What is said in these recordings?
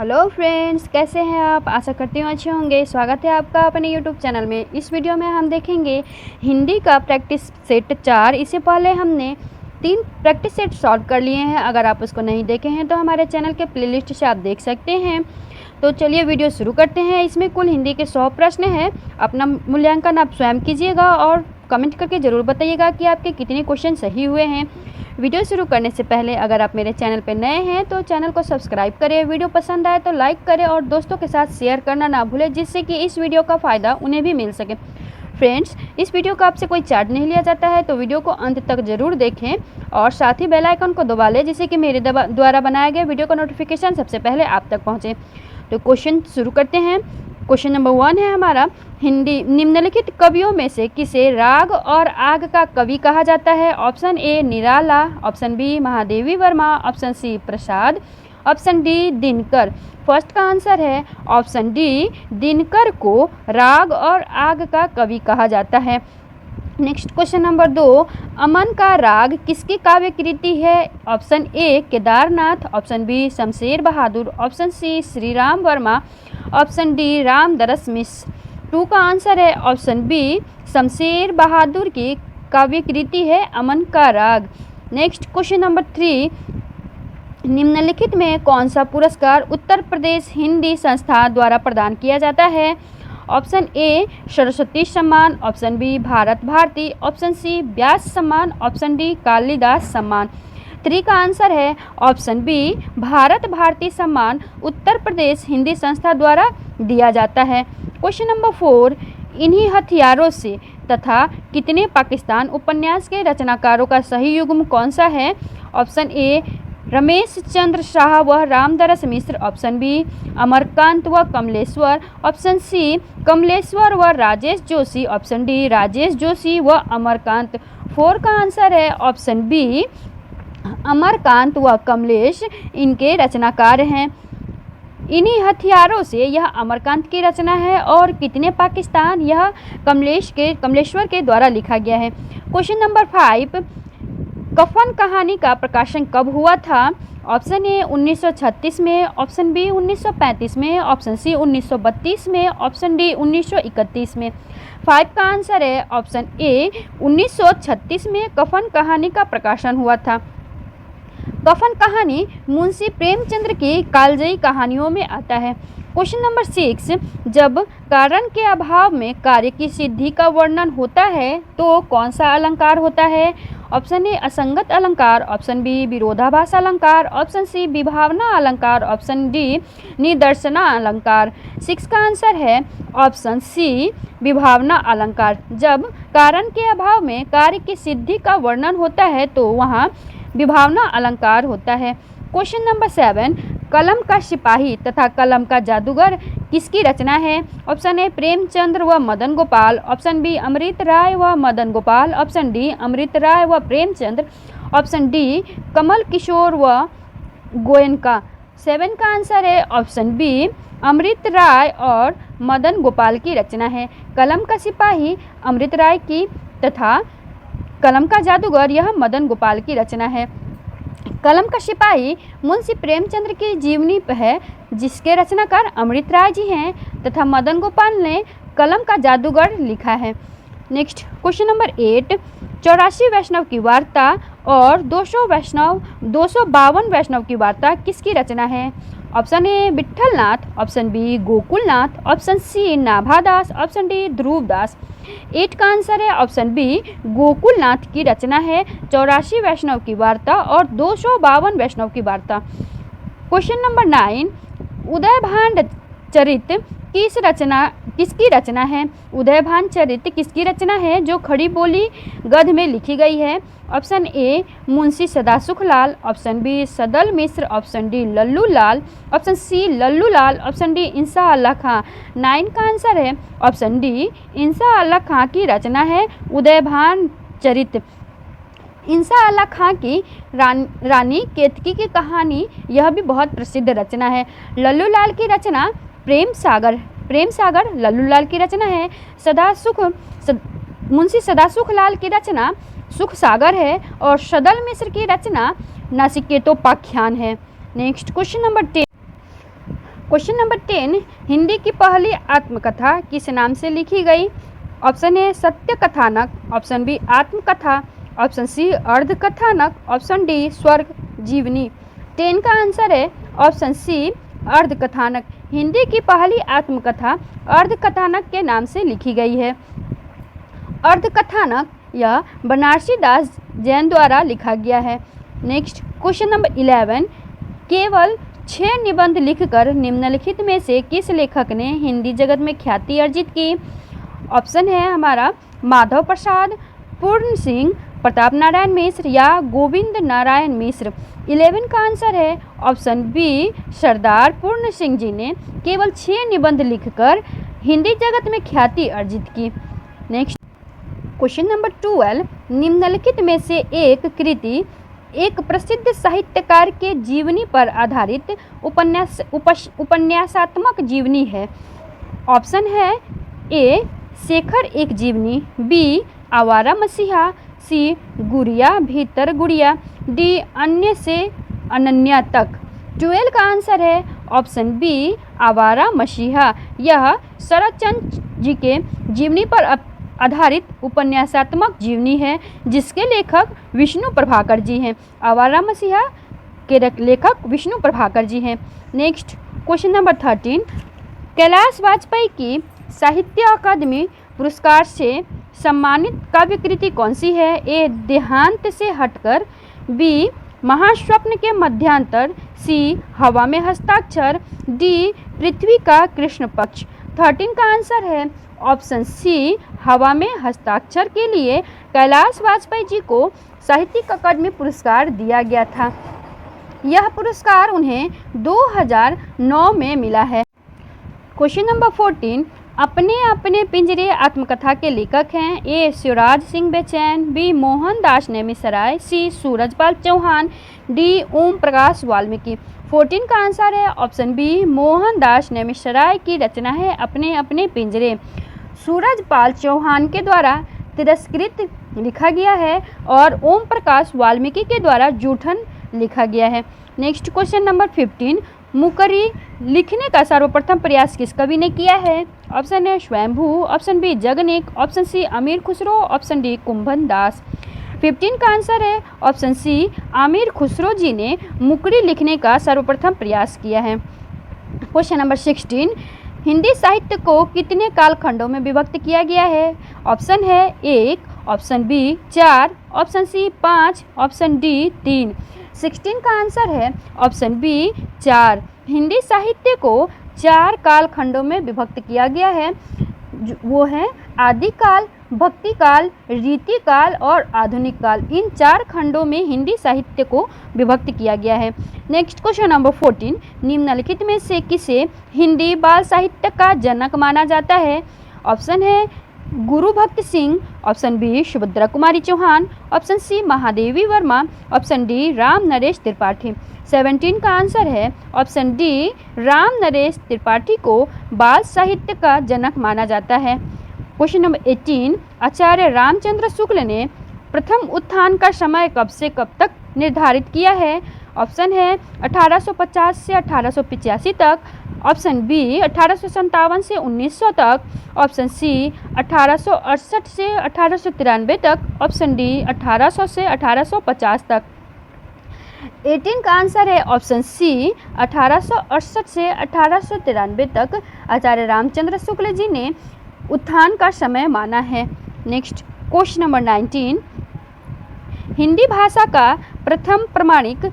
Hello friends, कैसे हैं आप। आशा करती हूँ अच्छे होंगे। स्वागत है आपका अपने यूट्यूब चैनल में। इस वीडियो में हम देखेंगे हिंदी का प्रैक्टिस सेट 4। इससे पहले हमने 3 प्रैक्टिस सेट सॉल्व कर लिए हैं। अगर आप उसको नहीं देखे हैं तो हमारे चैनल के प्लेलिस्ट से आप देख सकते हैं। तो चलिए वीडियो शुरू करते हैं। इसमें कुल हिंदी के 100 प्रश्न हैं। अपना मूल्यांकन आप स्वयं कीजिएगा और कमेंट करके ज़रूर बताइएगा कि आपके कितने क्वेश्चन सही हुए हैं। वीडियो शुरू करने से पहले अगर आप मेरे चैनल पर नए हैं तो चैनल को सब्सक्राइब करें। वीडियो पसंद आए तो लाइक करें और दोस्तों के साथ शेयर करना ना भूलें, जिससे कि इस वीडियो का फ़ायदा उन्हें भी मिल सके। फ्रेंड्स, इस वीडियो का आपसे कोई चार्ज नहीं लिया जाता है, तो वीडियो को अंत तक ज़रूर देखें और साथ ही बेल आइकन को दबा लें, जिससे कि मेरे द्वारा बनाए गए वीडियो का नोटिफिकेशन सबसे पहले आप तक पहुँचे। तो क्वेश्चन शुरू करते हैं। क्वेश्चन नंबर 1 है हमारा, हिंदी निम्नलिखित कवियों में से किसे राग और आग का कवि कहा जाता है। Option A Nirala, option B Mahadevi Verma, option C Prasad, option D Dinkar. First का आंसर है ऑप्शन डी, दिनकर को राग और आग का कवि कहा जाता है। नेक्स्ट क्वेश्चन नंबर 2, अमन का राग किसकी काव्य कृति है। Option A Kedarnath, option B Shamsher Bahadur, option C Shri Ram Verma, option D Ramdaras Mishra. 2 का आंसर है ऑप्शन बी, शमशेर बहादुर की काव्य कृति है अमन का राग। नेक्स्ट क्वेश्चन नंबर 3, निम्नलिखित में कौन सा पुरस्कार उत्तर प्रदेश हिंदी संस्था द्वारा प्रदान किया जाता है। Option A Saraswati Samman, option B Bharat Bharati, option C Vyas Samman, option D Kalidas सम्मान। 3 का आंसर है ऑप्शन बी, भारत भारती सम्मान उत्तर प्रदेश हिंदी संस्था द्वारा दिया जाता है। क्वेश्चन नंबर 4, इन्हीं हथियारों से तथा कितने पाकिस्तान उपन्यास के रचनाकारों का सही युग्म कौन सा है। ऑप्शन ए रमेश चंद्र शाह व रामदरस मिश्र, ऑप्शन बी अमरकांत व कमलेश्वर, ऑप्शन सी कमलेश्वर व राजेश जोशी, ऑप्शन डी राजेश जोशी व अमरकांत। 4 का आंसर है ऑप्शन बी, अमरकांत व कमलेश इनके रचनाकार हैं। इन्हीं हथियारों से यह अमरकांत की रचना है और कितने पाकिस्तान यह कमलेश्वर के द्वारा लिखा गया है। क्वेश्चन नंबर 5, कफन कहानी का प्रकाशन कब हुआ था। ऑप्शन ए 1936 में, ऑप्शन बी 1935 में, ऑप्शन सी 1932 में, ऑप्शन डी 1931 में। 5 का आंसर है ऑप्शन ए 1936 में कफन कहानी का प्रकाशन हुआ था। कफन कहानी मुंशी प्रेमचंद्र की कालजयी कहानियों में आता है। क्वेश्चन नंबर 6, जब कारण के अभाव में कार्य की सिद्धि का वर्णन होता है तो कौन सा अलंकार होता है। ऑप्शन ए असंगत अलंकार, ऑप्शन बी विरोधाभास अलंकार, ऑप्शन सी विभावना अलंकार, ऑप्शन डी निदर्शना अलंकार। 6 का आंसर है ऑप्शन सी विभावना अलंकार। जब कारण के अभाव में कार्य की सिद्धि का वर्णन होता है तो वहाँ विभावना अलंकार होता है। क्वेश्चन नंबर 7, कलम का सिपाही तथा कलम का जादूगर किसकी रचना है। ऑप्शन ए प्रेमचंद्र व मदन गोपाल, ऑप्शन बी अमृत राय व मदन गोपाल, ऑप्शन डी अमृत राय व प्रेमचंद्र, ऑप्शन डी कमल किशोर व गोयनका। 7 का आंसर है ऑप्शन बी, अमृत राय और मदन गोपाल की रचना है। कलम का सिपाही अमृत राय की तथा कलम का जादूगर यह मदन गोपाल की रचना है। कलम का सिपाही मुंशी प्रेमचंद्र की जीवनी है, जिसके रचनाकार अमृत राय जी हैं, तथा मदन गोपाल ने कलम का जादूगर लिखा है। नेक्स्ट क्वेश्चन नंबर 8, 84 वैष्णव की वार्ता और 252 वैष्णव की वार्ता किसकी रचना है। Option A Vitthalnath, option B Gokulnath, option C Nabhadas, option D Dhruvdas. 8 का आंसर है ऑप्शन बी, गोकुलनाथ की रचना है 84 वैष्णव की वार्ता और 252 वैष्णव की वार्ता। क्वेश्चन नंबर 9, उदयभान चरित किसकी रचना है। उदयभान चरित किसकी रचना है जो खड़ी बोली गद्य में लिखी गई है। Option A Munshi Sadasukhlal, option B Sadal Mishra, option D Lallu Lal, option C Lallu Lal, option D Insha Allah Khan. 9 का आंसर है ऑप्शन डी, इंसा अल्लाह खां की रचना है उदयभान चरित। इंसा अल्लाह खां की रानी केतकी की कहानी यह भी बहुत प्रसिद्ध रचना है। लल्लू लाल की रचना प्रेम सागर लल्लू लाल की रचना है। मुंशी सदासुख लाल की रचना सुख सागर है और सदल मिश्र की रचना नचिकेतोपाख्यान है। Next question number 10, question number 10, Hindi की पहली आत्मकथा किस नाम से लिखी गई? ऑप्शन ए सत्य कथानक, ऑप्शन बी आत्मकथा, option C Ardhakathanak, option D स्वर्ग जीवनी। 10 का आंसर है ऑप्शन सी अर्धकथानक। हिंदी की पहली आत्मकथा अर्धकथानक के नाम से लिखी गई है। अर्धकथानक यह बनारसी दास जैन द्वारा लिखा गया है। नेक्स्ट क्वेश्चन नंबर 11, केवल 6 निबंध लिखकर निम्नलिखित में से किस लेखक ने हिंदी जगत में ख्याति अर्जित की? ऑप्शन है हमारा माधव प्रसाद, पूर्ण सिंह, प्रताप नारायण मिश्र या गोविंद नारायण मिश्र। 11 का आंसर है ऑप्शन बी सरदार पूर्ण सिंह जी ने केवल 6 निबंध लिखकर हिंदी जगत में ख्याति अर्जित की। नेक्स्ट क्वेश्चन नंबर 12, निम्नलिखित में से एक कृति एक प्रसिद्ध साहित्यकार के जीवनी पर आधारित उपन्यासात्मक जीवनी है। ऑप्शन है ए शेखर एक जीवनी, बी आवारा मसीहा, सी गुड़िया भीतर गुड़िया, डी अन्य से अनन्या तक। 12 का आंसर है ऑप्शन बी आवारा मसीहा। यह शरतचंद्र जी के जीवनी पर आधारित उपन्यासात्मक जीवनी है जिसके लेखक विष्णु प्रभाकर जी हैं। आवारा मसीहा के लेखक विष्णु प्रभाकर जी हैं। Next question number 13, Kailash Vajpayee की साहित्य अकादमी पुरस्कार से सम्मानित काव्य कृति कौन सी है? ए देहांत से हटकर, बी महास्वप्न के मध्यांतर, सी हवा में हस्ताक्षर, डी पृथ्वी का कृष्ण पक्ष। 13 का आंसर है ऑप्शन सी हवा में हस्ताक्षर के लिए कैलाश वाजपेयी जी को साहित्यिक अकादमी पुरस्कार दिया गया था। यह पुरस्कार उन्हें 2009 में मिला है। क्वेश्चन नंबर 14, अपने अपने पिंजरे आत्मकथा के लेखक हैं। ए शिवराज सिंह बेचैन, बी मोहनदास नेमिसराय, सी सूरजपाल चौहान, डी ओम प्रकाश वाल्मीकि। 14 का आंसर है ऑप्शन बी मोहनदास नेमिसराय की रचना है अपने अपने पिंजरे। सूरजपाल चौहान के द्वारा तिरस्कृत लिखा गया है और ओम प्रकाश वाल्मीकि के द्वारा जूठन लिखा गया है। नेक्स्ट क्वेश्चन नंबर 15, मुकरी लिखने का सर्वप्रथम प्रयास किस कवि ने किया है? Option A Swayambhu, option B Jagnik, option C Amir Khusro, option D Kumbhan Das. 15 का आंसर है ऑप्शन सी आमिर खुसरो जी ने मुकरी लिखने का सर्वप्रथम प्रयास किया है। क्वेश्चन नंबर 16, हिंदी साहित्य को कितने कालखंडों में विभक्त किया गया है? ऑप्शन है 1, option B 4, option C 5, option D 3। 16 का आंसर है ऑप्शन बी 4। हिंदी साहित्य को 4 कालखंडों में विभक्त किया गया है। वो है आदिकाल, भक्तिकाल, रीतिकाल और आधुनिक काल। इन 4 खंडों में हिंदी साहित्य को विभक्त किया गया है। नेक्स्ट क्वेश्चन नंबर 14, निम्नलिखित में से किसे हिंदी बाल साहित्य का जनक माना जाता है? ऑप्शन है Guru Bhakt Singh, option B Subhadra Kumari Chauhan, option C Mahadevi Verma, option D Ram Naresh Tripathi. 17 का आंसर है ऑप्शन डी राम नरेश त्रिपाठी को बाल साहित्य का जनक माना जाता है। क्वेश्चन नंबर 18, आचार्य रामचंद्र शुक्ल ने प्रथम उत्थान का समय कब से कब तक निर्धारित किया है? ऑप्शन है 1850 से 1885 तक, ऑप्शन बी 1857 से 1900 तक, ऑप्शन सी 1868 से 1893 तक, ऑप्शन डी 1800 से 1850 तक। 18 का आंसर है ऑप्शन सी 1868 से 1893 तक आचार्य रामचंद्र शुक्ल जी ने उत्थान का समय माना है। नेक्स्ट क्वेश्चन नंबर 19, हिंदी भाषा का प्रथम प्रमाणिक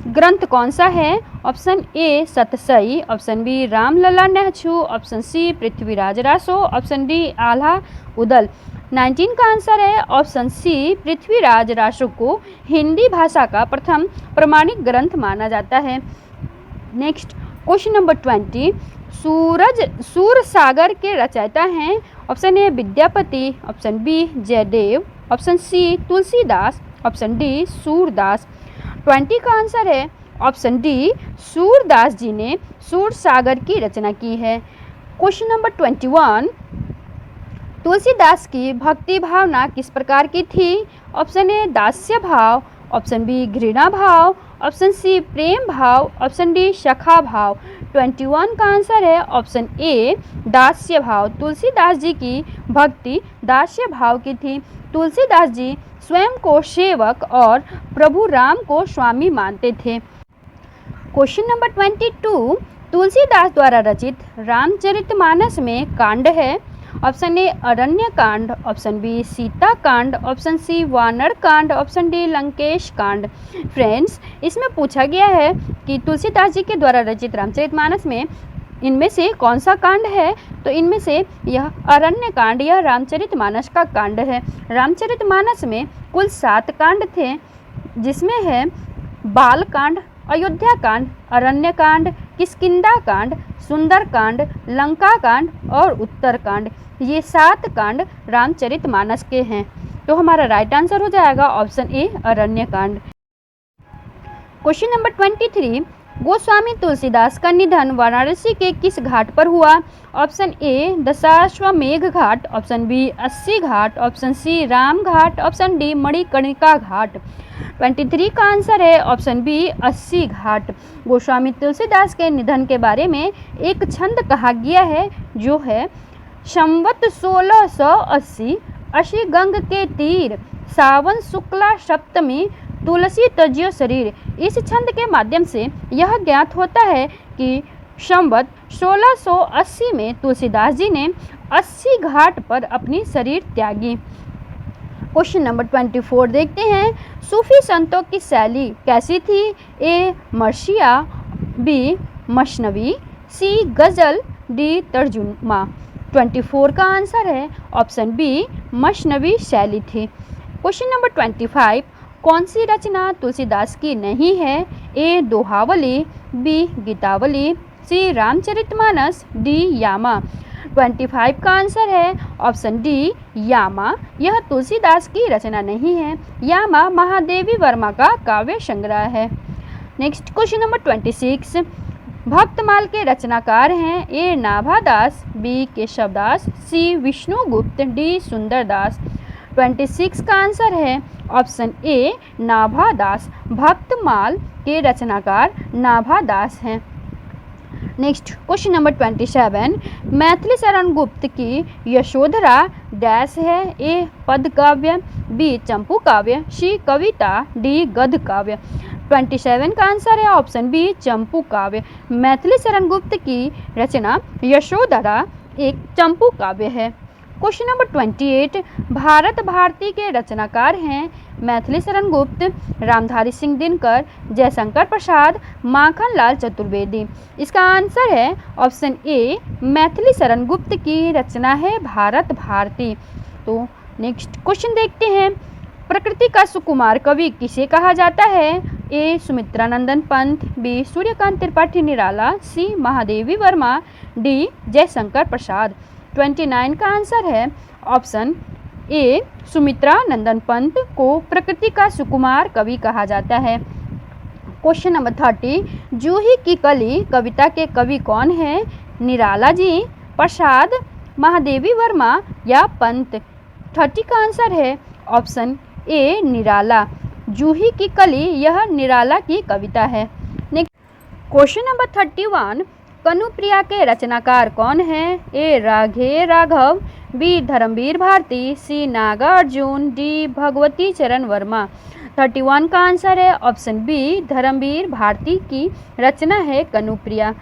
ग्रंथ कौन सा है? Option A Satsai, option B Ramlala Nahachhu, option C Prithviraj Raso, option D Alha Udal. 19 का आंसर है ऑप्शन सी पृथ्वीराज रासो को हिंदी भाषा का प्रथम प्रमाणिक ग्रंथ माना जाता है। नेक्स्ट क्वेश्चन नंबर 20, सूरसागर के रचयिता हैं। Option A Vidyapati, option B Jayadev, option C Tulsidas, option D Surdas. 20 का आंसर है ऑप्शन डी सूरदास जी ने सूरसागर की रचना की है। क्वेश्चन नंबर 21, तुलसीदास की भक्ति भावना किस प्रकार की थी? ऑप्शन ए दास्य भाव, ऑप्शन बी घृणा भाव, ऑप्शन सी प्रेम भाव, ऑप्शन डी सखा भाव। 21 का आंसर है ऑप्शन ए दास्य भाव। तुलसीदास जी की भक्ति दास्य भाव की थी। तुलसीदास जी स्वयं को सेवक और प्रभु राम को स्वामी मानते थे। क्वेश्चन नंबर 22, तुलसीदास द्वारा रचित रामचरितमानस में कांड है। ऑप्शन ए अरण्य कांड, ऑप्शन बी सीता कांड, ऑप्शन सी वानर कांड, ऑप्शन डी लंकेश कांड। फ्रेंड्स, इसमें पूछा गया है कि तुलसीदास जी के द्वारा रचित रामचरितमानस में इनमें से कौन सा कांड है, तो इनमें से यह अरण्य कांड या रामचरितमानस का कांड है। रामचरितमानस में कुल 7 कांड थे, जिसमें है बाल कांड, अयोध्या कांड, अरण्य कांड, किष्किंधा कांड, सुंदर कांड, लंका कांड और उत्तर कांड। ये 7 कांड रामचरितमानस के हैं। तो हमारा राइट आंसर हो जाएगा ऑप्शन ए अरण्य कांड। क्वेश्चन नंबर 23, गोस्वामी तुलसीदास का निधन वाराणसी के किस घाट पर हुआ? Option A Dashashwamedh Ghat, option B 80 Ghat, option C Ram Ghat, option D Manikarnika Ghat. 23 का आंसर है ऑप्शन बी 80 घाट। गोस्वामी तुलसीदास के निधन के बारे में एक छंद कहा गया है, जो है संवत 1680 अशी गंग के तीर, सावन शुक्ला सप्तमी तुलसी तज्यो शरीर। इस छंद के माध्यम से यह ज्ञात होता है कि संवत 1680 में तुलसीदास जी ने 80 घाट पर अपनी शरीर त्यागी। क्वेश्चन नंबर 24 देखते हैं। सूफी संतों की शैली कैसी थी? ए मर्सिया, बी मसनवी, सी गज़ल, डी तर्जुमा। 24 का आंसर है ऑप्शन बी मसनवी शैली थी। क्वेश्चन नंबर 25, कौन सी रचना तुलसीदास की नहीं है? ए दोहावली, बी गीतावली, सी रामचरितमानस, डी यामा। 25 का आंसर है ऑप्शन डी यामा। यह तुलसीदास की रचना नहीं है। यामा महादेवी वर्मा का काव्य संग्रह है। नेक्स्ट क्वेश्चन नंबर 26, भक्तमाल के रचनाकार हैं? ए नाभादास, बी केशवदास, सी विष्णुगुप्त, डी सुंदरदास। 26 का आंसर है ऑप्शन ए नाभादास। भक्तमाल के रचनाकार नाभादास हैं। Next question number 27, Maithili Sharan Gupt की यशोधरा डैश है? ए पद काव्य, बी चंपू काव्य, सी कविता, डी गद्य काव्य। 27 का आंसर है ऑप्शन बी चंपू काव्य। मैथिली शरण गुप्त की रचना यशोधरा एक चंपू काव्य है। क्वेश्चन नंबर 28, भारत भारती के रचनाकार हैं? मैथिली शरण गुप्त, रामधारी सिंह दिनकर, जयशंकर प्रसाद, माखन लाल चतुर्वेदी। इसका आंसर है ऑप्शन ए मैथिली शरण गुप्त की रचना है भारत भारती। तो नेक्स्ट क्वेश्चन देखते हैं। प्रकृति का सुकुमार कवि किसे कहा जाता है? ए सुमित्रानंदन पंत, बी सूर्यकांत त्रिपाठी निराला, सी महादेवी वर्मा, डी जयशंकर प्रसाद। 29 का आंसर है ऑप्शन ए सुमित्रानंदन पंत को प्रकृति का सुकुमार कवि कहा जाता है। क्वेश्चन नंबर 30, जूही की कली कविता के कवि कौन है? निराला जी, प्रसाद, महादेवी वर्मा या पंत। 30 का आंसर है ऑप्शन ए निराला। जूही की कली यह निराला की कविता है। नेक्स्ट क्वेश्चन नंबर 31, कनुप्रिया के रचनाकार कौन है? ए राघे राघव, बी धर्मवीर भारती, सी नागार्जुन, डी भगवती चरण वर्मा। 31 का आंसर है ऑप्शन बी धर्मवीर भारती की रचना है कनुप्रिया।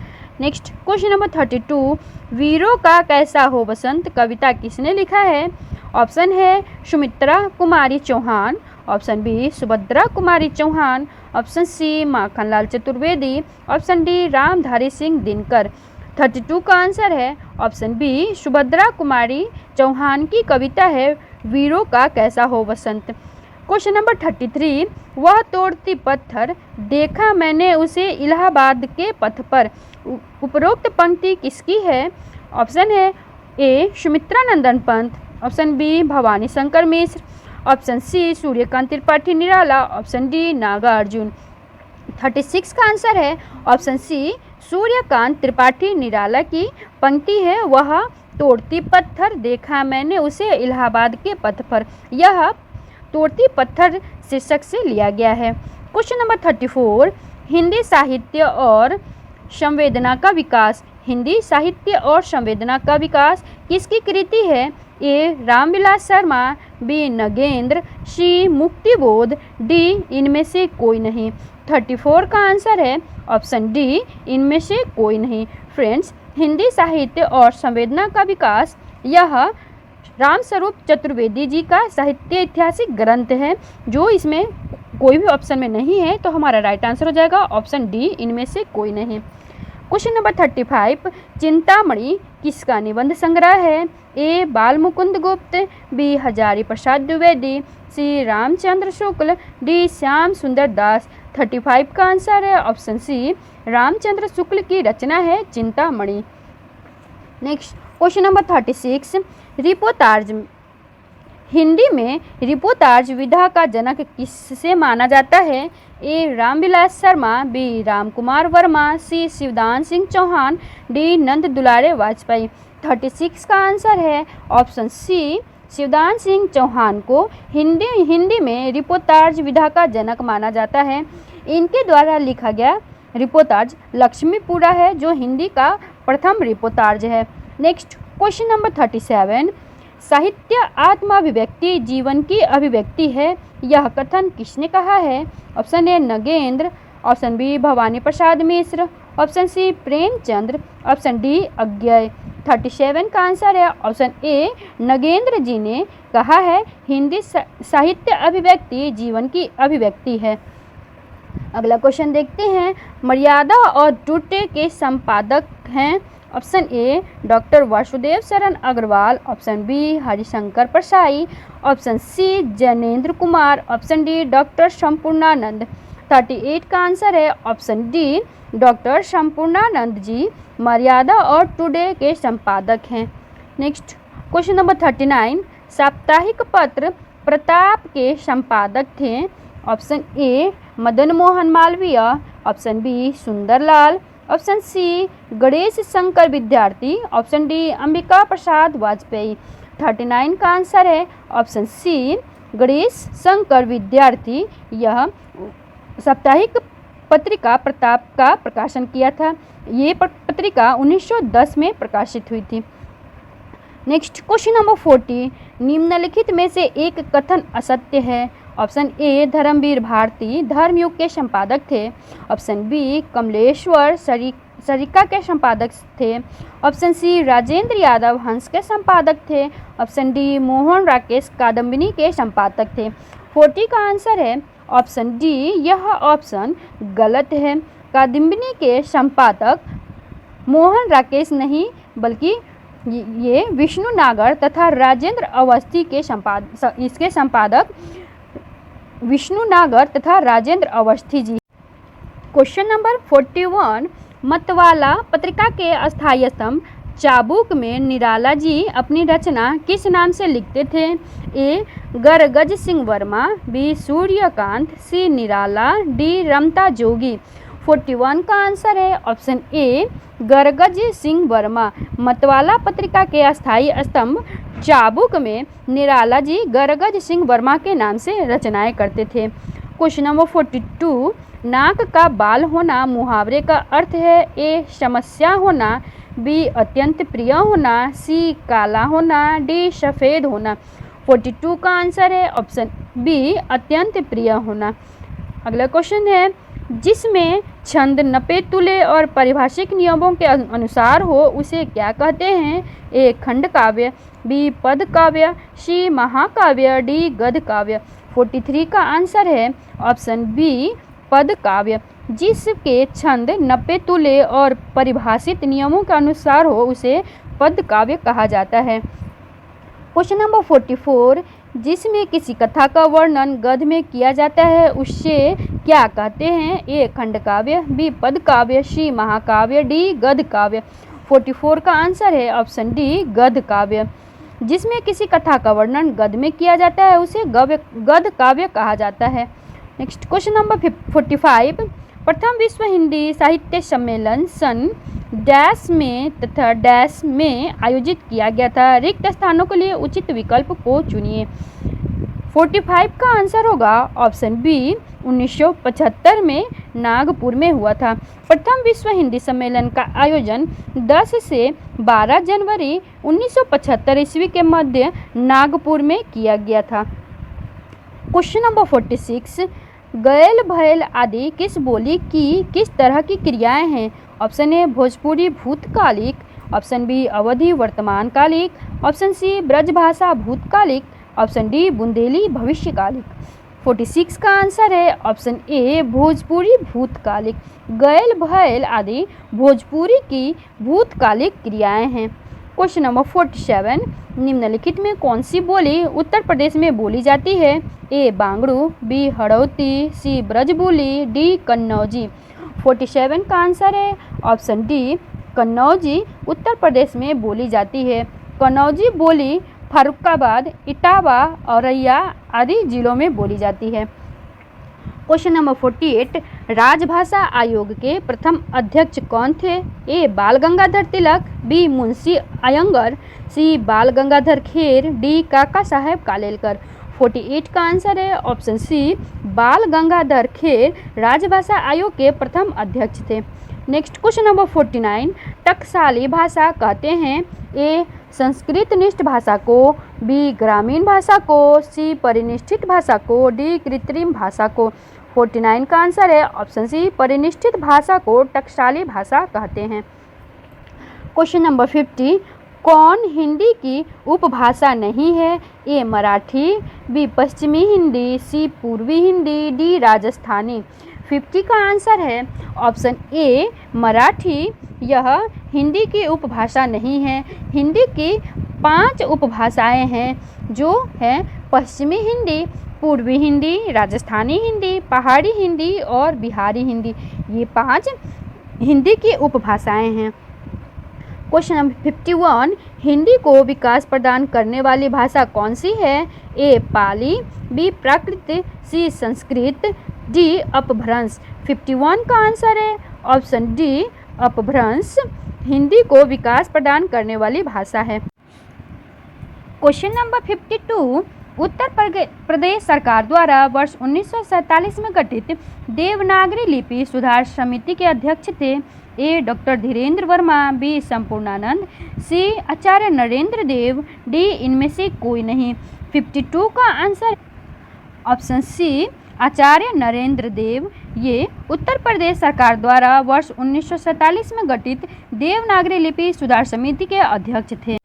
नेक्स्ट क्वेश्चन नंबर 32, वीरों का कैसा हो बसंत कविता किसने लिखा है? ऑप्शन है Sumitra Kumari Chauhan, option B Subhadra Kumari Chauhan, option C Makhanlal Chaturvedi, option D Ramdhari Singh Dinkar. 32 का आंसर है ऑप्शन बी सुभद्रा कुमारी चौहान की कविता है वीरों का कैसा हो बसंत। क्वेश्चन नंबर 33, वह तोड़ती पत्थर देखा मैंने उसे इलाहाबाद के पथ पर। उपरोक्त पंक्ति किसकी है? ऑप्शन है ए Sumitranandan Pant, option B Bhavani Shankar Mishra, option सी सूर्यकांत त्रिपाठी निराला, ऑप्शन डी नागार्जुन। 36 का आंसर है ऑप्शन सी सूर्यकांत त्रिपाठी निराला की पंक्ति है, वह तोड़ती पत्थर देखा मैंने उसे इलाहाबाद के पथ पर। यह तोड़ती पत्थर शीर्षक से लिया गया है। क्वेश्चन नंबर 34, हिंदी साहित्य और संवेदना का विकास। हिंदी साहित्य और संवेदना का विकास किसकी कृति है? ए रामविलास शर्मा, बी नगेंद्र, सी मुक्तिबोध, डी इनमें से कोई नहीं। 34 का आंसर है ऑप्शन डी, इनमें से कोई नहीं। फ्रेंड्स, हिंदी साहित्य और संवेदना का विकास यह रामस्वरूप चतुर्वेदी जी का साहित्य ऐतिहासिक ग्रंथ है, जो इसमें कोई भी ऑप्शन में नहीं है, तो हमारा राइट आंसर हो जाएगा ऑप्शन डी, इनमें से कोई नहीं। क्वेश्चन नंबर 35, चिंतामणि किसका निबंध संग्रह है? ए बाल मुकुंद गुप्त, बी हजारी प्रसाद द्विवेदी, सी रामचंद्र शुक्ल, डी श्याम सुंदर दास। 35 का आंसर है ऑप्शन सी, रामचंद्र शुक्ल की रचना है Chintamani. Next question number 36, reportage. Hindi में रिपोर्टाज विधा का जनक किससे माना जाता है? ए रामविलास शर्मा, बी रामकुमार वर्मा, सी शिवदान सिंह चौहान, डी नंद दुलारे वाजपेयी। 36 का आंसर है ऑप्शन सी, शिवदान सिंह चौहान को हिंदी में रिपोर्टाज विधा का जनक माना जाता है। इनके द्वारा लिखा गया रिपोर्टाज लक्ष्मीपुरा है, जो हिंदी का प्रथम रिपोर्टाज है। नेक्स्ट क्वेश्चन नंबर 37, साहित्य आत्माभिव्यक्ति जीवन की अभिव्यक्ति है, यह कथन किसने कहा है? Option A Nagendra, option B Bhavani Prasad Mishra, option C Premchandra, option D Agyeya. 37 का आंसर है ऑप्शन ए, नगेंद्र जी ने कहा है हिंदी साहित्य अभिव्यक्ति जीवन की अभिव्यक्ति है। अगला क्वेश्चन देखते हैं, मर्यादा और टूटे के संपादक हैं। ऑप्शन ए doctor Vasudev Sharan Agrawal, option B Harishankar Prasai, option C Jainendra Kumar, option D doctor Sampurnanand. 38 का आंसर है option D, doctor Sampurnanand ji Maryada और टुडे के संपादक हैं। नेक्स्ट क्वेश्चन नंबर 39, साप्ताहिक पत्र प्रताप के संपादक थे। Option A Madan Mohan Malviya, option B Sundarlal, option C Ganesh Shankar Vidyarthi, option D Ambika Prasad Vajpayee. 39 का आंसर है ऑप्शन सी, गणेश शंकर विद्यार्थी। यह साप्ताहिक पत्रिका प्रताप का प्रकाशन किया था। ये पत्रिका 1910 में प्रकाशित हुई थी। नेक्स्ट क्वेश्चन नंबर 40, निम्नलिखित में से एक कथन असत्य है। ऑप्शन ए धर्मवीर भारती धर्मयुग के संपादक थे, ऑप्शन बी कमलेश्वर सरिका के संपादक थे, ऑप्शन सी राजेंद्र यादव हंस के संपादक थे, ऑप्शन डी मोहन राकेश कादम्बिनी के संपादक थे। 40 का आंसर है ऑप्शन डी, यह ऑप्शन गलत है। कादम्बिनी के संपादक मोहन राकेश नहीं, बल्कि ये विष्णु नागर तथा राजेंद्र अवस्थी के इसके संपादक विष्णु नागर तथा राजेंद्र अवस्थी जी। क्वेश्चन नंबर 41, मतवाला पत्रिका के अस्थायी स्तंभ चाबुक में निराला जी अपनी रचना किस नाम से लिखते थे? ए गरगज सिंह वर्मा, बी सूर्यकांत, सी निराला, डी रमता जोगी। 41 का आंसर है ऑप्शन ए, गरगज सिंह वर्मा। मतवाला पत्रिका के अस्थायी स्तंभ चाबुक में निराला जी गरगज सिंह वर्मा के नाम से रचनाएं करते थे। क्वेश्चन नंबर 42, नाक का बाल होना मुहावरे का अर्थ है? ए समस्या होना, बी अत्यंत प्रिय होना, सी काला होना, डी सफ़ेद होना। 42 का आंसर है ऑप्शन बी, अत्यंत प्रिय होना। अगला क्वेश्चन है, जिसमें छंद नपे तुले और पारिभाषिक नियमों के अनुसार हो उसे क्या कहते हैं? ए खंड काव्य, बी पद काव्य, सी महाकाव्य, डी गद्य काव्य। 43 का आंसर है ऑप्शन बी, पद काव्य। जिसके छंद नपे तुले और परिभाषित नियमों के अनुसार हो उसे पद काव्य कहा जाता है। क्वेश्चन नंबर 44, जिसमें किसी कथा का वर्णन गद्य में किया जाता है उसे क्या कहते हैं? ए खंड काव्य, बी पद काव्य, सी महाकाव्य, डी गद्य काव्य। 44 का आंसर है ऑप्शन डी, गद्य काव्य। जिसमें किसी कथा का वर्णन गद्य में किया जाता है उसे गद्य काव्य कहा जाता है। नेक्स्ट क्वेश्चन नंबर 45, प्रथम विश्व हिंदी साहित्य सम्मेलन सन डैश में तथा डैश में आयोजित किया गया था। रिक्त स्थानों के लिए उचित विकल्प को चुनिए। 45 का आंसर होगा ऑप्शन बी 1975 में नागपुर में हुआ था। प्रथम विश्व हिंदी सम्मेलन का आयोजन 10 से 12 जनवरी 1975 ईस्वी के मध्य नागपुर में किया गया था। क्वेश्चन नंबर 46, गैल भैल आदि किस बोली की किस तरह की क्रियाएं हैं? ऑप्शन ए भोजपुरी भूतकालिक, ऑप्शन बी अवधि वर्तमानकालिक, ऑप्शन सी ब्रजभाषा भूतकालिक, ऑप्शन डी बुंदेली भविष्यकालिक। 46 का आंसर है ऑप्शन ए भोजपुरी भूतकालिक। गैल भैल आदि भोजपुरी की भूतकालिक क्रियाएं हैं। क्वेश्चन नंबर 47, निम्नलिखित में कौन सी बोली उत्तर प्रदेश में बोली जाती है? ए बांगड़ू, बी हड़ौती, सी ब्रजबोली, डी कन्नौजी। 47 का आंसर है ऑप्शन डी कन्नौजी उत्तर प्रदेश में बोली जाती है। कन्नौजी बोली फर्रुखाबाद, इटावा, औरैया आदि जिलों में बोली जाती है। क्वेश्चन नंबर 48, राजभाषा आयोग के प्रथम अध्यक्ष कौन थे? ए बाल गंगाधर तिलक, बी मुंशी अयंगर, सी बाल गंगाधर खेर, डी काका साहेब कालेलकर। 48 का आंसर है ऑप्शन सी बाल गंगाधर खेर राजभाषा आयोग के प्रथम अध्यक्ष थे। नेक्स्ट क्वेश्चन नंबर 49, टकसाली भाषा कहते हैं? ए संस्कृतनिष्ठ भाषा को, बी ग्रामीण भाषा को, सी परिनिष्ठित भाषा को, डी कृत्रिम भाषा को। 49 का आंसर है ऑप्शन सी परिनिष्ठित भाषा को टकसाली भाषा कहते हैं। क्वेश्चन नंबर 50, कौन हिंदी की उपभाषा नहीं है? ए मराठी, बी पश्चिमी हिंदी, सी पूर्वी हिंदी, डी राजस्थानी। 50 का आंसर है ऑप्शन ए मराठी, यह हिंदी की उपभाषा नहीं है। हिंदी की 5 उपभाषाएं हैं जो हैं पश्चिमी हिंदी, पूर्वी हिंदी, राजस्थानी हिंदी, पहाड़ी हिंदी और बिहारी हिंदी। ये 5 हिंदी की उपभाषाएं हैं। क्वेश्चन नंबर 51, हिंदी को विकास प्रदान करने वाली भाषा कौन सी है? ए पाली, बी प्राकृत, सी संस्कृत, डी अपभ्रंश। 51 का आंसर है ऑप्शन डी अपभ्रंश हिंदी को विकास प्रदान करने वाली भाषा है। क्वेश्चन नंबर 52, उत्तर प्रदेश सरकार द्वारा वर्ष 1947 में गठित देवनागरी लिपि सुधार समिति के अध्यक्ष थे? ए डॉक्टर धीरेन्द्र वर्मा, बी संपूर्णानंद, सी आचार्य नरेंद्र देव, डी इनमें से कोई नहीं। 52 का आंसर ऑप्शन सी आचार्य नरेंद्र देव ये उत्तर प्रदेश सरकार द्वारा वर्ष 1947 में गठित देवनागरी लिपि सुधार समिति के अध्यक्ष थे।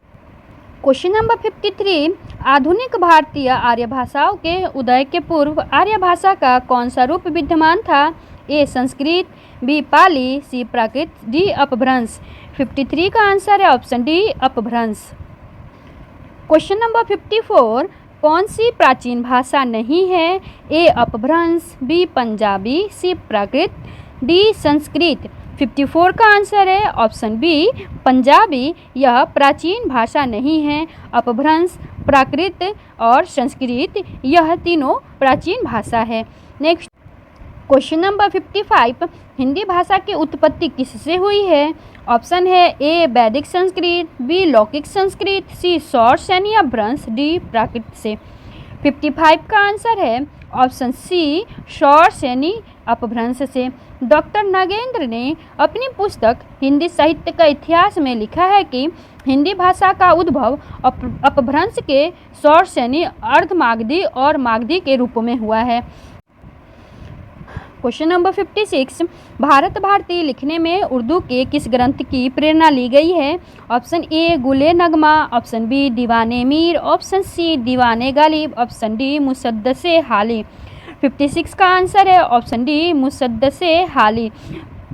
क्वेश्चन नंबर 53, आधुनिक भारतीय आर्य भाषाओं के उदय के पूर्व आर्य भाषा का कौन सा रूप विद्यमान था? ए संस्कृत, बी पाली, सी प्राकृत, डी अपभ्रंश। 53 का आंसर है ऑप्शन डी अपभ्रंश। क्वेश्चन नंबर 54, कौन सी प्राचीन भाषा नहीं है? ए अपभ्रंश, बी पंजाबी, सी प्राकृत, डी संस्कृत। 54 का आंसर है ऑप्शन बी पंजाबी, यह प्राचीन भाषा नहीं है। अपभ्रंश, प्राकृत और संस्कृत यह तीनों प्राचीन भाषा है। नेक्स्ट क्वेश्चन नंबर 55, हिंदी भाषा की उत्पत्ति किससे हुई है? ऑप्शन है ए वैदिक संस्कृत, बी लौकिक संस्कृत, सी सौर सैन्य अपभ्रंश, डी प्राकृत से। 55 का आंसर है ऑप्शन सी सौर सैन्य अपभ्रंश से। डॉक्टर नागेंद्र ने अपनी पुस्तक हिंदी साहित्य का इतिहास में लिखा है कि हिंदी भाषा का उद्भव अपभ्रंश के सौर सैन्य अर्धमागधी और मागधी के रूप में हुआ है। क्वेश्चन नंबर 56, भारत भारती लिखने में उर्दू के किस ग्रंथ की प्रेरणा ली गई है? ऑप्शन ए गुले नगमा, ऑप्शन बी दीवाने मीर, ऑप्शन सी दीवाने गालिब, ऑप्शन डी मुसद्दसे हाली। 56 का आंसर है ऑप्शन डी मुसद्दसे हाली।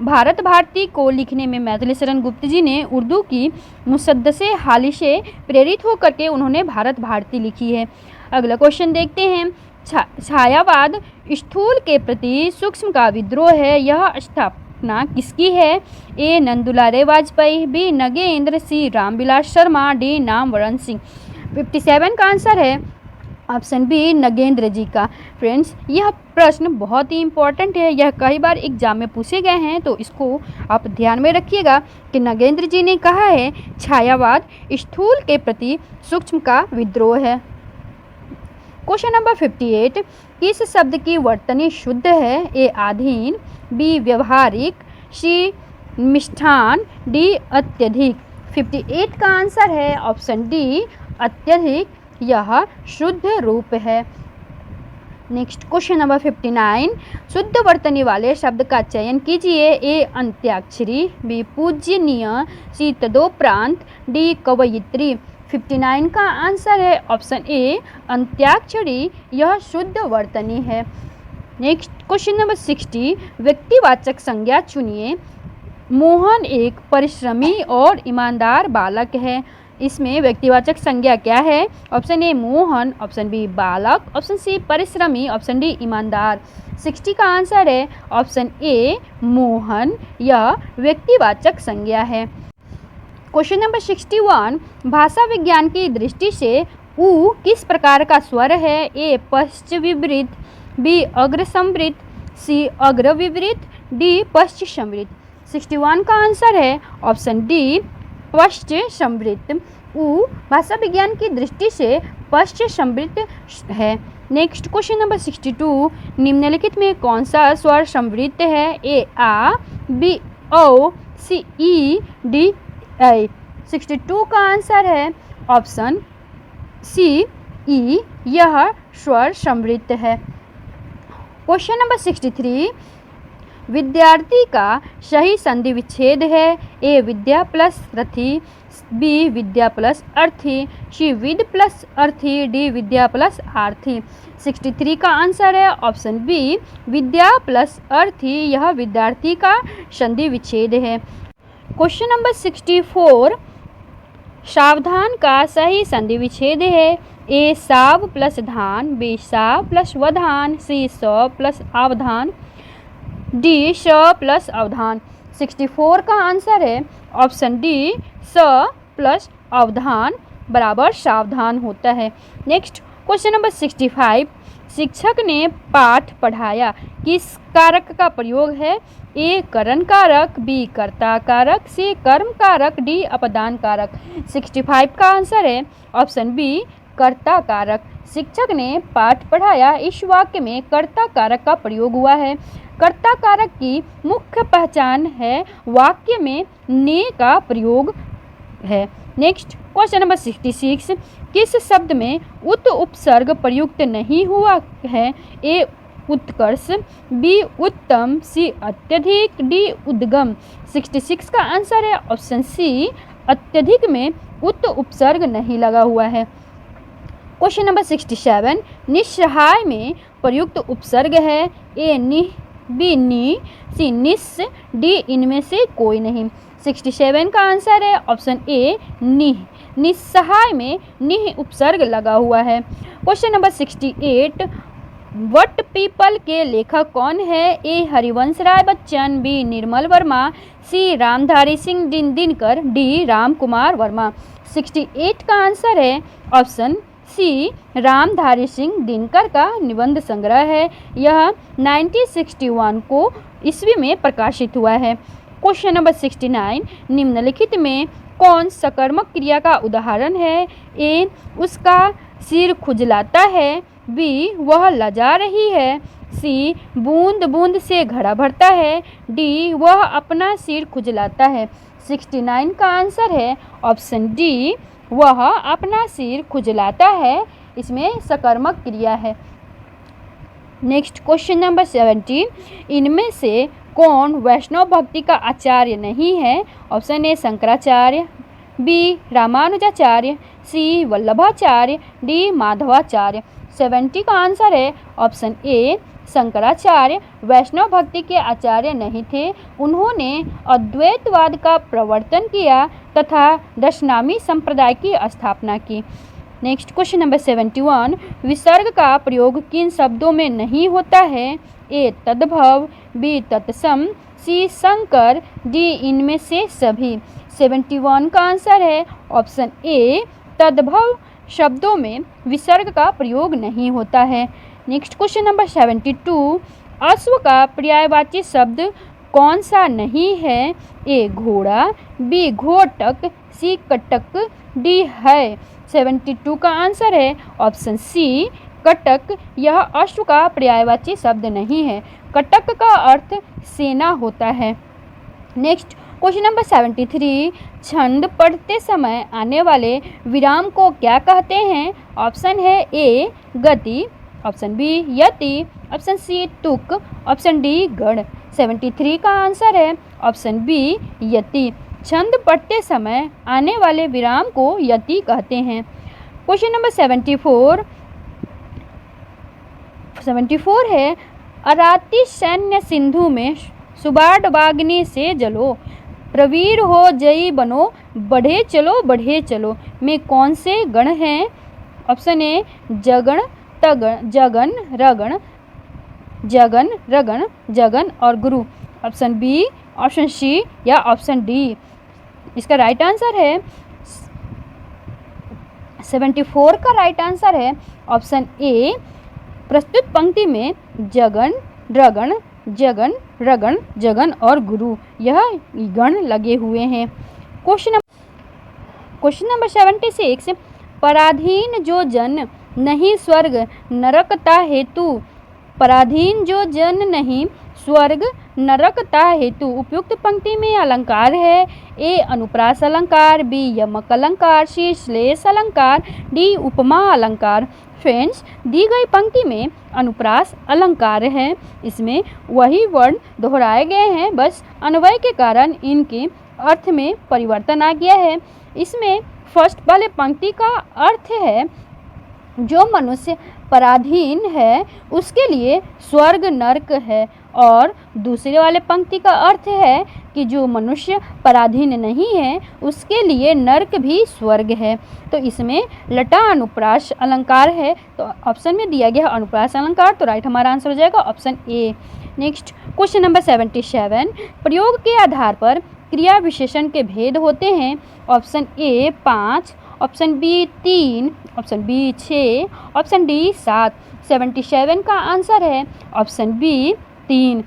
भारत भारती को लिखने में मैथिली शरण गुप्त जी ने उर्दू की मुसद्दसे हाली से प्रेरित होकर के उन्होंने भारत भारती लिखी है। अगला क्वेश्चन देखते हैं, छायावाद स्थूल के प्रति सूक्ष्म का विद्रोह है, यह स्थापना किसकी है? ए नंदुलारे वाजपेयी, बी नगेंद्र, सी रामविलास शर्मा, डी नामवरण सिंह। 57 का आंसर है ऑप्शन बी नगेंद्र जी का। फ्रेंड्स, यह प्रश्न बहुत ही इम्पोर्टेंट है, यह कई बार एग्जाम में पूछे गए हैं, तो इसको आप ध्यान में रखिएगा कि नगेंद्र जी ने कहा है छायावाद स्थूल के प्रति सूक्ष्म का विद्रोह है। क्वेश्चन नंबर 58, किस शब्द की वर्तनी शुद्ध है? ए आधीन, बी व्यवहारिक, सी मिष्ठान, डी अत्यधिक। 58 का आंसर है ऑप्शन डी अत्यधिक, यह शुद्ध रूप है। नेक्स्ट क्वेश्चन नंबर 59, शुद्ध वर्तनी वाले शब्द का चयन कीजिए। ए अंत्याक्षरी, बी पूज्यनीय, सी तदोपरांत, डी कवयित्री। 59 का आंसर है ऑप्शन ए अंत्याक्षरी, यह शुद्ध वर्तनी है। नेक्स्ट क्वेश्चन नंबर 60, व्यक्तिवाचक संज्ञा चुनिए। मोहन एक परिश्रमी और ईमानदार बालक है। इसमें व्यक्तिवाचक संज्ञा क्या है? Option A Mohan, option B बालक, ऑप्शन सी परिश्रमी, ऑप्शन डी ईमानदार। 60 का आंसर है ऑप्शन ए मोहन, यह व्यक्तिवाचक संज्ञा है। क्वेश्चन नंबर 61, भाषा विज्ञान की दृष्टि से उ किस प्रकार का स्वर है? ए पश्च विवृत, बी अग्र संवृत, सी अग्र विवृत, डी पश्च संवृत। 61 का आंसर है ऑप्शन डी पश्च संवृत। उ भाषा विज्ञान की दृष्टि से पश्च संवृत है। नेक्स्ट क्वेश्चन नंबर 62, निम्नलिखित में कौन सा स्वर संवृत है? ए आ, B O, C E, D A. 62 का आंसर है ऑप्शन सी ई, यह स्वर संवृत है। क्वेश्चन नंबर 63, विद्यार्थी का सही संधि विच्छेद है। ए विद्या प्लस रथी, बी विद्या प्लस अर्थी, सी विद प्लस अर्थी, डी विद्या प्लस आर्थी। 63 का आंसर है ऑप्शन बी विद्या प्लस अर्थी, यह विद्यार्थी का संधि विच्छेद है। क्वेश्चन नंबर 64, सावधान का सही संधि विच्छेद है। ए साव प्लस धान, बी साव प्लस वधान, सी स प्लस आवधान, डी स प्लस अवधान। 64 का आंसर है ऑप्शन डी स प्लस अवधान बराबर सावधान होता है। नेक्स्ट क्वेश्चन नंबर 65, शिक्षक ने पाठ पढ़ाया किस कारक का प्रयोग है? ए करण कारक, बी कर्ता कारक, सी कर्म कारक, डी अपदान कारक। 65 का आंसर है ऑप्शन बी कर्ता कारक। शिक्षक ने पाठ पढ़ाया, इस वाक्य में कर्ता कारक का प्रयोग हुआ है। कर्ता कारक की मुख्य पहचान है वाक्य में ने का प्रयोग है। नेक्स्ट क्वेश्चन नंबर 66, किस शब्द में उत उपसर्ग प्रयुक्त नहीं हुआ है? ए उत्कर्ष, बी उत्तम, सी अत्यधिक, डी उद्गम। 66 का आंसर है ऑप्शन सी अत्यधिक में उत उपसर्ग नहीं लगा हुआ है। क्वेश्चन नंबर 67, निस्सहाय में प्रयुक्त उपसर्ग है। ए नि, बी नी, सी निस, डी इनमें से कोई नहीं। 67 का आंसर है ऑप्शन ए निह। निस्सहाय में निह उपसर्ग लगा हुआ है। क्वेश्चन नंबर 68, वट पीपल के लेखक कौन है? ए हरिवंश राय बच्चन, बी निर्मल वर्मा, सी रामधारी सिंह दिनकर, डी राम कुमार वर्मा। 68 का आंसर है ऑप्शन सी रामधारी सिंह दिनकर का निबंध संग्रह है। यह 1961 को ईस्वी में प्रकाशित हुआ है। क्वेश्चन नंबर 69, निम्नलिखित में कौन सकर्मक क्रिया का उदाहरण है? ए उसका सिर खुजलाता है, बी वह लजा रही है, सी बूंद बूंद से घड़ा भरता है, डी वह अपना सिर खुजलाता है। 69 का आंसर है ऑप्शन डी वह अपना सिर खुजलाता है, इसमें सकर्मक क्रिया है। नेक्स्ट क्वेश्चन नंबर 70, इनमें से कौन वैष्णव भक्ति का आचार्य नहीं है? Option A Shankaracharya, B Ramanujacharya, C Vallabhacharya, D Madhvacharya. 70 का आंसर है ऑप्शन ए शंकराचार्य वैष्णव भक्ति के आचार्य नहीं थे। उन्होंने अद्वैतवाद का प्रवर्तन किया तथा दशनामी संप्रदाय की स्थापना की। नेक्स्ट क्वेश्चन नंबर 71, विसर्ग का प्रयोग किन शब्दों में नहीं होता है? ए तद्भव, बी तत्सम, सी शंकर, डी इनमें से सभी। 71 का आंसर है ऑप्शन ए तद्भव शब्दों में विसर्ग का प्रयोग नहीं होता है। नेक्स्ट क्वेश्चन नंबर 72, अश्व का पर्यायवाची शब्द कौन सा नहीं है? ए घोड़ा, बी घोटक, सी कटक, डी है। 72 का आंसर है ऑप्शन सी कटक यह अश्व का पर्यायवाची शब्द नहीं है। कटक का अर्थ सेना होता है। नेक्स्ट क्वेश्चन नंबर 73, छंद पढ़ते समय आने वाले विराम को क्या कहते हैं? ऑप्शन है ए गति, ऑप्शन बी यति, ऑप्शन सी तुक, ऑप्शन डी गण। 73 का आंसर है ऑप्शन बी यति। छंद पढ़ते समय आने वाले विराम को यति कहते हैं। क्वेश्चन नंबर 74 है, अराती सैन्य सिंधु में सुबाडवाग्नि से जलो, प्रवीर हो जयी बनो, बढ़े चलो में कौन से गण हैं? ऑप्शन ए जगन, तगन, जगन, रगण, जगन, रगण, जगन और गुरु। ऑप्शन बी, ऑप्शन सी या ऑप्शन डी। इसका राइट आंसर है 74 का राइट आंसर है ऑप्शन ए। प्रस्तुत पंक्ति में जगन, रगण, जगन, रगण, जगन और गुरु यह गण लगे हुए हैं। क्वेश्चन नंबर 76, पराधीन जो जन नहीं स्वर्ग नरकता हेतु, पराधीन जो जन नहीं स्वर्ग नरकता हेतु उपयुक्त पंक्ति में अलंकार है। ए अनुप्रास अलंकार, बी यमक अलंकार, सी श्लेष अलंकार, डी उपमा अलंकार। फ्रेंड्स, दी गई पंक्ति में अनुप्रास अलंकार है। इसमें वही वर्ण दोहराए गए हैं, बस अन्वय के कारण इनके अर्थ में परिवर्तन आ गया है। इसमें फर्स्ट वाले पंक्ति का अर्थ है जो मनुष्य पराधीन है उसके लिए स्वर्ग नरक है, और दूसरे वाले पंक्ति का अर्थ है कि जो मनुष्य पराधीन नहीं है उसके लिए नरक भी स्वर्ग है। तो इसमें लटा अनुप्रास अलंकार है, तो ऑप्शन में दिया गया अनुप्रास अलंकार, तो राइट हमारा आंसर हो जाएगा option A. Next question number 77, प्रयोग के आधार पर क्रिया विशेषण के भेद होते हैं। Option A 5, option B 3, option B 6, option D 7। 77 का आंसर है ऑप्शन बी 3।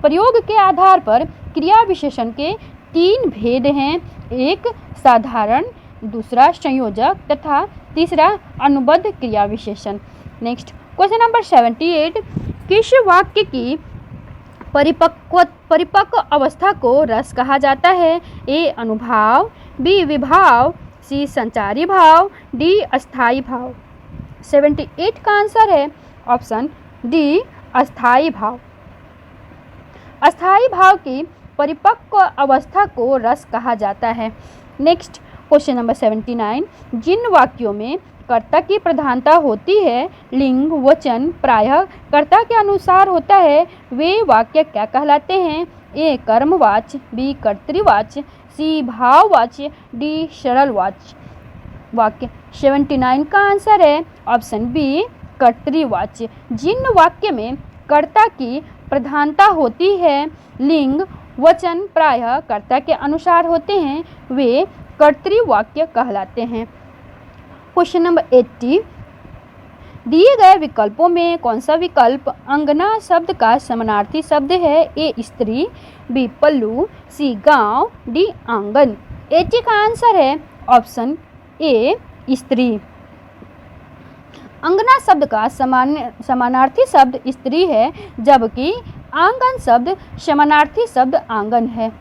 प्रयोग के आधार पर क्रिया विशेषण के 3 भेद हैं, एक साधारण, दूसरा संयोजक तथा तीसरा अनुबद्ध क्रिया विशेषण। नेक्स्ट क्वेश्चन नंबर 78, किस वाक्य की परिपक्व अवस्था को रस कहा जाता है? ए अनुभाव, बी विभाव, सी संचारी भाव, डी अस्थाई भाव। 78 का आंसर है ऑप्शन डी अस्थाई भाव। अस्थाई भाव की परिपक्व अवस्था को रस कहा जाता है। नेक्स्ट क्वेश्चन नंबर 79, जिन वाक्यों में कर्ता की प्रधानता होती है, लिंग वचन प्रायः कर्ता के अनुसार होता है, वे वाक्य क्या कहलाते हैं? ए कर्मवाच्य, बी कर्तृवाच्य, सी भाववाच्य, डी सरलवाच्य वाक्य। 79 का आंसर है ऑप्शन बी कर्तृवाच्य। जिन वाक्य में कर्ता की प्रधानता होती है, लिंग वचन प्रायः कर्ता के अनुसार होते हैं, वे कर्तृवाक्य कहलाते हैं। क्वेश्चन नंबर 80, दिए गए विकल्पों में कौन सा विकल्प अंगना शब्द का समानार्थी शब्द है? ए स्त्री, बी पल्लू, सी गांव, डी आंगन। 80 का आंसर है ऑप्शन ए स्त्री। अंगना शब्द का समानार्थी शब्द स्त्री है, जबकि आंगन शब्द समानार्थी शब्द आंगन है।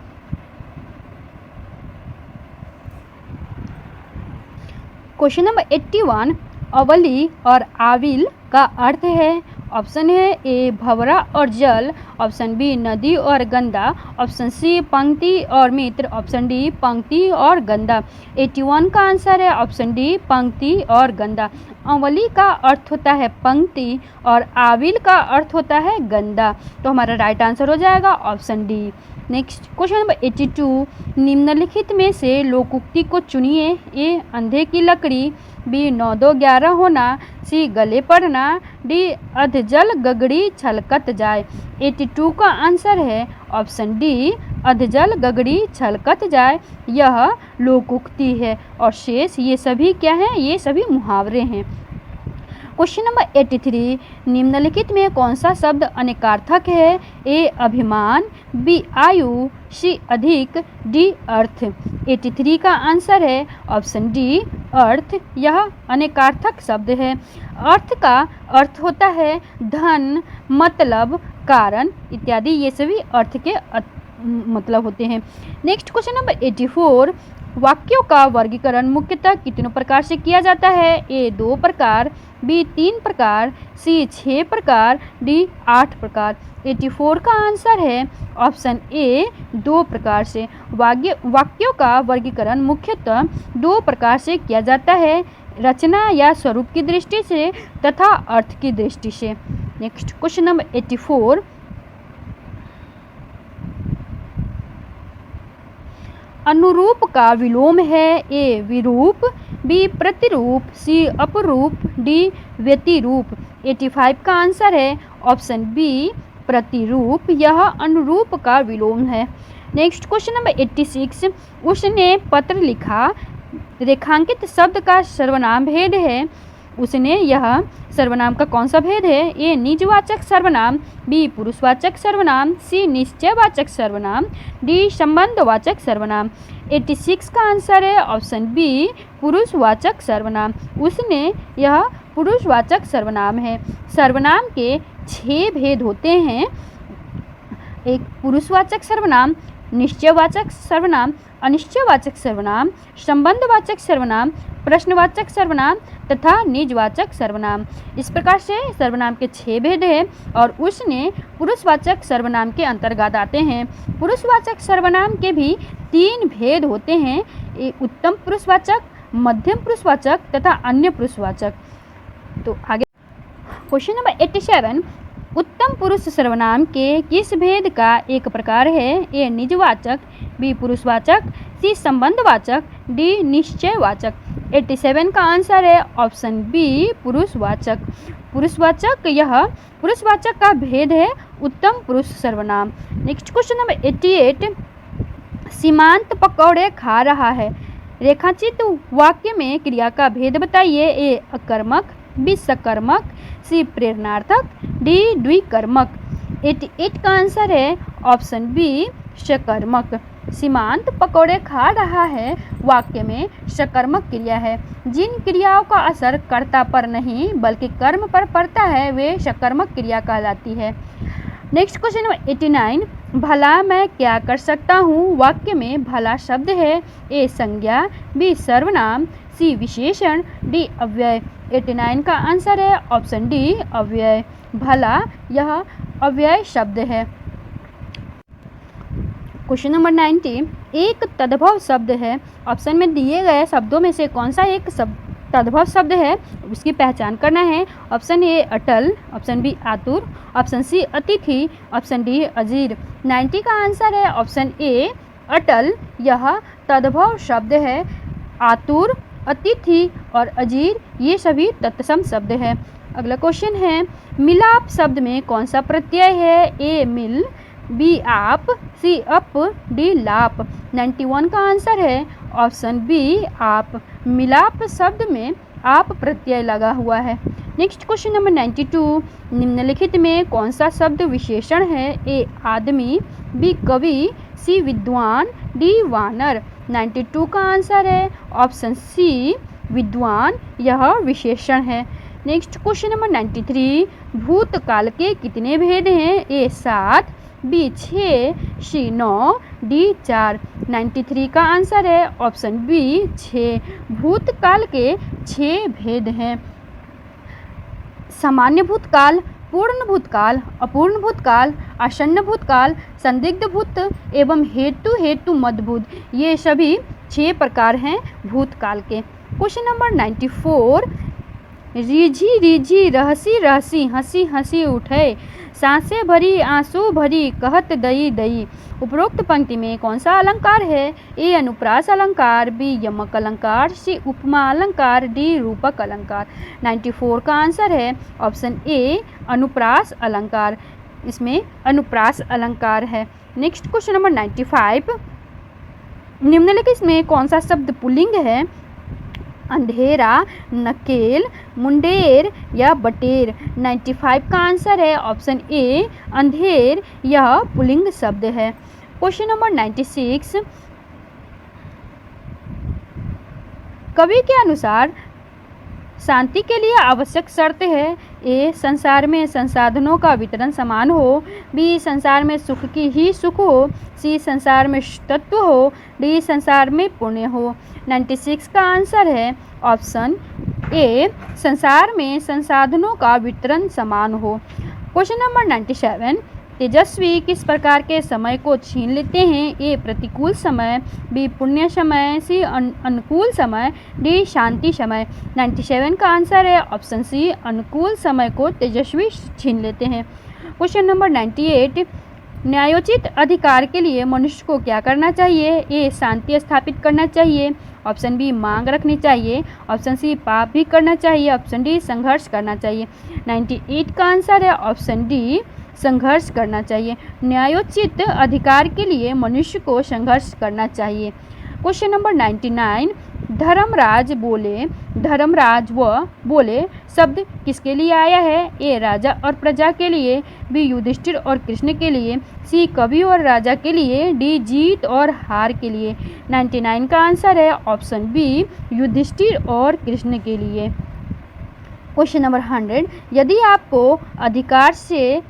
क्वेश्चन नंबर 81, अवली और आविल का अर्थ है। ऑप्शन है ए भंवरा और जल, ऑप्शन बी नदी और गंदा, ऑप्शन सी पंक्ति और मित्र, ऑप्शन डी पंक्ति और गंदा। 81 का आंसर है ऑप्शन डी पंक्ति और गंदा। अवली का अर्थ होता है पंक्ति और आविल का अर्थ होता है गंदा, तो हमारा राइट आंसर हो जाएगा option D. Next question number 82, निम्नलिखित में से लोकोक्ति को चुनिए। ए अंधे की लकड़ी, बी 9 2 11 होना, सी गले पड़ना, डी अधजल गगड़ी छलकत जाए। 82 का आंसर है ऑप्शन डी अधजल गगड़ी छलकत जाए, यह लोकोक्ति है, और शेष ये सभी क्या हैं? ये सभी मुहावरे हैं। क्वेश्चन नंबर 83, निम्नलिखित में कौन सा शब्द अनेकार्थक है? ए अभिमान, बी आयु, सी अधिक, डी अर्थ। 83 का आंसर है ऑप्शन डी अर्थ। यह अनेकार्थक शब्द है। अर्थ का अर्थ होता है धन, मतलब, कारण इत्यादि, ये सभी अर्थ के मतलब होते हैं। नेक्स्ट क्वेश्चन नंबर 84, वाक्यों का वर्गीकरण मुख्यतः कितनों प्रकार से किया जाता है? ए 2 प्रकार, बी 3 प्रकार, सी 6 प्रकार, डी 8 प्रकार। 84 का आंसर है ऑप्शन ए 2 प्रकार से। वाक्यों का वर्गीकरण मुख्यतः 2 प्रकार से किया जाता है, रचना या स्वरूप की दृष्टि से तथा अर्थ की दृष्टि से। नेक्स्ट क्वेश्चन नंबर 84, अनुरूप का विलोम है? ए विरूप, बी प्रतिरूप, सी अपरूप, डी व्यतिरूप। 85 का आंसर है ऑप्शन बी प्रतिरूप। यह अनुरूप का विलोम है। नेक्स्ट क्वेश्चन नंबर 86, उसने पत्र लिखा रेखांकित शब्द का सर्वनाम भेद है। उसने, यह सर्वनाम का कौन सा भेद है? ए निजवाचक सर्वनाम, बी पुरुषवाचक सर्वनाम, सी निश्चयवाचक सर्वनाम, डी संबंधवाचक सर्वनाम। 86 का आंसर है ऑप्शन बी पुरुषवाचक सर्वनाम। उसने, यह पुरुषवाचक सर्वनाम है। सर्वनाम के 6 भेद होते हैं। एक पुरुषवाचक सर्वनाम, निश्चयवाचक सर्वनाम, अनिश्चयवाचक सर्वनाम, संबंधवाचक सर्वनाम, प्रश्नवाचक सर्वनाम तथा निजवाचक सर्वनाम। इस प्रकार से सर्वनाम के 6 भेद हैं और उसने पुरुषवाचक सर्वनाम के अंतर्गत आते हैं। पुरुषवाचक सर्वनाम के भी 3 भेद होते हैं, उत्तम पुरुषवाचक, मध्यम पुरुषवाचक तथा अन्य पुरुषवाचक। तो आगे क्वेश्चन नंबर 87, उत्तम पुरुष सर्वनाम के किस भेद का एक प्रकार है? ए निजवाचक, बी पुरुषवाचक, सी संबंधवाचक, डी निश्चयवाचक। 87 का आंसर है ऑप्शन बी पुरुषवाचक। पुरुषवाचक, यह पुरुषवाचक का भेद है उत्तम पुरुष सर्वनाम। नेक्स्ट क्वेश्चन नंबर 88, सीमांत पकौड़े खा रहा है। रेखाचित वाक्य में क्रिया का भेद बताइए। ए अकर्मक, बी सकर्मक, सी प्रेरणार्थक, डी द्विकर्मक। 88 का आंसर है ऑप्शन बी सकर्मक। सीमांत पकौड़े खा रहा है वाक्य में सकर्मक क्रिया है। जिन क्रियाओं का असर कर्ता पर नहीं बल्कि कर्म पर पड़ता है वे सकर्मक क्रिया कहलाती है। नेक्स्ट क्वेश्चन नंबर 89, भला मैं क्या कर सकता हूँ वाक्य में भला शब्द है। ए संज्ञा, बी सर्वनाम, सी विशेषण, डी अव्यय। 89 का आंसर है ऑप्शन डी अव्यय। भला यह अव्यय शब्द है। क्वेश्चन नंबर 90, एक तद्भव शब्द है। ऑप्शन में दिए गए शब्दों में से कौन सा एक तद्भव शब्द है उसकी पहचान करना है। ऑप्शन ए अटल, ऑप्शन बी आतुर, ऑप्शन सी अतिथि, ऑप्शन डी अजीर। 90 का आंसर है ऑप्शन ए अटल। यह तद्भव शब्द है। आतुर, अतिथि और अजीर ये सभी तत्सम शब्द है। अगला क्वेश्चन है, मिलाप शब्द में कौन सा प्रत्यय है? ए मिल, बी आप, सी अप, डी लाप। 91 का आंसर है ऑप्शन बी आप। मिलाप शब्द में आप प्रत्यय लगा हुआ है। नेक्स्ट क्वेश्चन नंबर 92, निम्नलिखित में कौन सा शब्द विशेषण है? ए आदमी, बी कवि, सी विद्वान, डी वानर। 92 का आंसर है ऑप्शन सी विद्वान। यह विशेषण है। नेक्स्ट क्वेश्चन नंबर 93, भूतकाल के कितने भेद हैं? ए 7, बी 6, सी 9, डी 4। 93 का आंसर है ऑप्शन बी 6। भूतकाल के 6 भेद हैं। सामान्य भूतकाल, पूर्ण भूतकाल, अपूर्ण भूतकाल, आसन्न भूतकाल, संदिग्ध भूत एवं हेतु मदभूत, ये सभी 6 प्रकार हैं भूतकाल के। क्वेश्चन नंबर 94, रीझी रीझी रहसी रहसी हंसी हंसी उठे, सांसें भरी आंसू भरी कहत दई दई। उपरोक्त पंक्ति में कौन सा अलंकार है? ए अनुप्रास अलंकार, बी यमक अलंकार, सी उपमा अलंकार, डी रूपक अलंकार। 94 का आंसर है ऑप्शन ए अनुप्रास अलंकार। इसमें अनुप्रास अलंकार है। नेक्स्ट क्वेश्चन नंबर 95, निम्नलिखित में कौन सा शब्द पुल्लिंग है? अंधेरा, नकेल, मुंडेर या बटेर। 95 का आंसर है ऑप्शन ए अंधेर। यह पुल्लिंग शब्द है। क्वेश्चन नंबर 96, कवि के अनुसार शांति के लिए आवश्यक शर्त है। ए, संसार में संसाधनों का वितरण समान हो। बी, संसार में सुख की ही सुख हो। सी, संसार में तत्व हो। डी, संसार में पुण्य हो। 96 का आंसर है ऑप्शन ए, संसार में संसाधनों का वितरण समान हो। क्वेश्चन नंबर 97, तेजस्वी किस प्रकार के समय को छीन लेते हैं? ए, प्रतिकूल समय। बी, पुण्य समय। सी, अनुकूल समय। डी, शांति समय। 97 का आंसर है ऑप्शन सी, अनुकूल समय को तेजस्वी छीन लेते हैं। क्वेश्चन नंबर 98, न्यायोचित अधिकार के लिए मनुष्य को क्या करना चाहिए? ए, शांति स्थापित करना चाहिए। ऑप्शन बी, मांग रखनी चाहिए। ऑप्शन सी, पाप भी करना चाहिए। ऑप्शन डी, संघर्ष करना चाहिए। 98 का आंसर है ऑप्शन डी, संघर्ष करना चाहिए। न्यायोचित अधिकार के लिए मनुष्य को संघर्ष करना चाहिए। क्वेश्चन नंबर 99, धर्मराज बोले शब्द किसके लिए आया है? ए, राजा और प्रजा के लिए। बी, युधिष्ठिर और कृष्ण के लिए। सी, कवि और राजा के लिए। डी, जीत और हार के लिए। 99 का आंसर है ऑप्शन बी, युधिष्ठिर और कृष्ण के लिए। क्वेश्चन नंबर 100, यदि आपको अधिकार से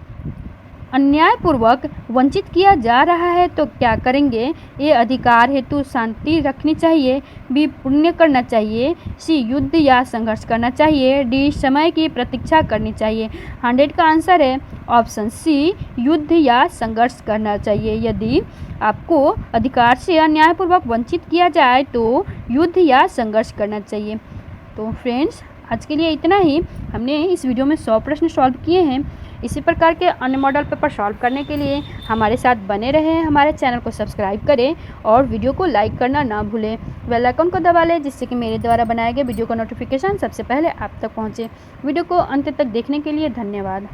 अन्यायपूर्वक वंचित किया जा रहा है तो क्या करेंगे? ए, अधिकार हेतु शांति रखनी चाहिए। बी, पुण्य करना चाहिए। सी, युद्ध या संघर्ष करना चाहिए। डी, समय की प्रतीक्षा करनी चाहिए। 100 का आंसर है ऑप्शन सी, युद्ध या संघर्ष करना चाहिए। यदि आपको अधिकार से अन्यायपूर्वक वंचित किया जाए तो युद्ध या संघर्ष करना चाहिए। तो फ्रेंड्स, आज के लिए इतना ही। हमने इस वीडियो में 100 प्रश्न सॉल्व किए हैं। इसी प्रकार के अन्य मॉडल पेपर सॉल्व करने के लिए हमारे साथ बने रहें। हमारे चैनल को सब्सक्राइब करें और वीडियो को लाइक करना ना भूलें। बेल आइकन को दबा लें जिससे कि मेरे द्वारा बनाए गए वीडियो का नोटिफिकेशन सबसे पहले आप तक पहुंचे। वीडियो को अंत तक देखने के लिए धन्यवाद।